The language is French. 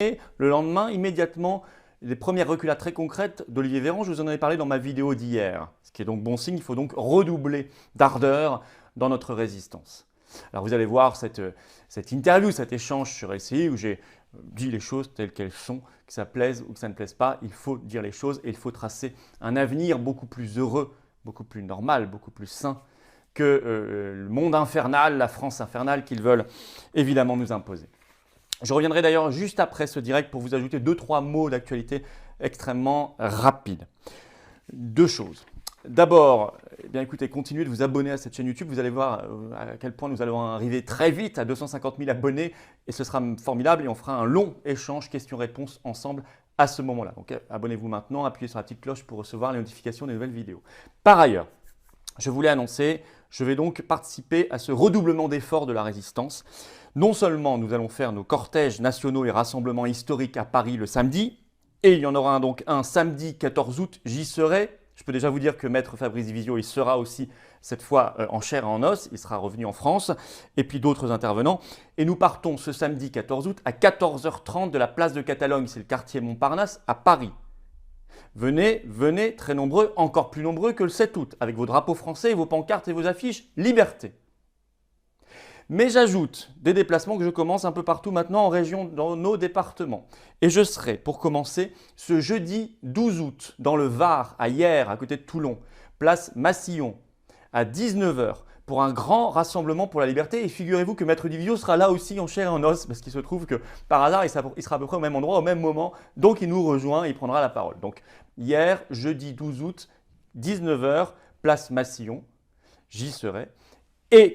Et le lendemain, immédiatement, les premières reculades très concrètes d'Olivier Véran, je vous en avais parlé dans ma vidéo d'hier. Ce qui est donc bon signe, il faut donc redoubler d'ardeur dans notre résistance. Alors vous allez voir cette interview, cet échange sur LCI où j'ai dit les choses telles qu'elles sont, que ça plaise ou que ça ne plaise pas, il faut dire les choses et il faut tracer un avenir beaucoup plus heureux, beaucoup plus normal, beaucoup plus sain que le monde infernal, la France infernale qu'ils veulent évidemment nous imposer. Je reviendrai d'ailleurs juste après ce direct pour vous ajouter 2-3 mots d'actualité extrêmement rapides. Deux choses. D'abord, eh bien écoutez, continuez de vous abonner à cette chaîne YouTube. Vous allez voir à quel point nous allons arriver très vite à 250 000 abonnés et ce sera formidable et on fera un long échange questions-réponses ensemble à ce moment-là. Donc abonnez-vous maintenant, appuyez sur la petite cloche pour recevoir les notifications des nouvelles vidéos. Par ailleurs, je voulais annoncer, je vais donc participer à ce redoublement d'efforts de la résistance. Non seulement nous allons faire nos cortèges nationaux et rassemblements historiques à Paris le samedi, et il y en aura donc un samedi 14 août, j'y serai. Je peux déjà vous dire que Maître Fabrice Divisio, il sera aussi cette fois en chair et en os, il sera revenu en France, et puis d'autres intervenants. Et nous partons ce samedi 14 août à 14h30 de la place de Catalogne, c'est le quartier Montparnasse, à Paris. Venez, venez, très nombreux, encore plus nombreux que le 7 août, avec vos drapeaux français, vos pancartes et vos affiches Liberté. Mais j'ajoute des déplacements que je commence un peu partout maintenant en région, dans nos départements. Et je serai, pour commencer, ce jeudi 12 août, dans le Var, à Hyères, à côté de Toulon, place Massillon, à 19 h, pour un grand rassemblement pour la liberté. Et figurez-vous que Maître Divisio sera là aussi en chair et en os, parce qu'il se trouve que par hasard, il sera à peu près au même endroit, au même moment. Donc il nous rejoint et il prendra la parole. Donc hier, jeudi 12 août, 19 h, place Massillon, j'y serai. Et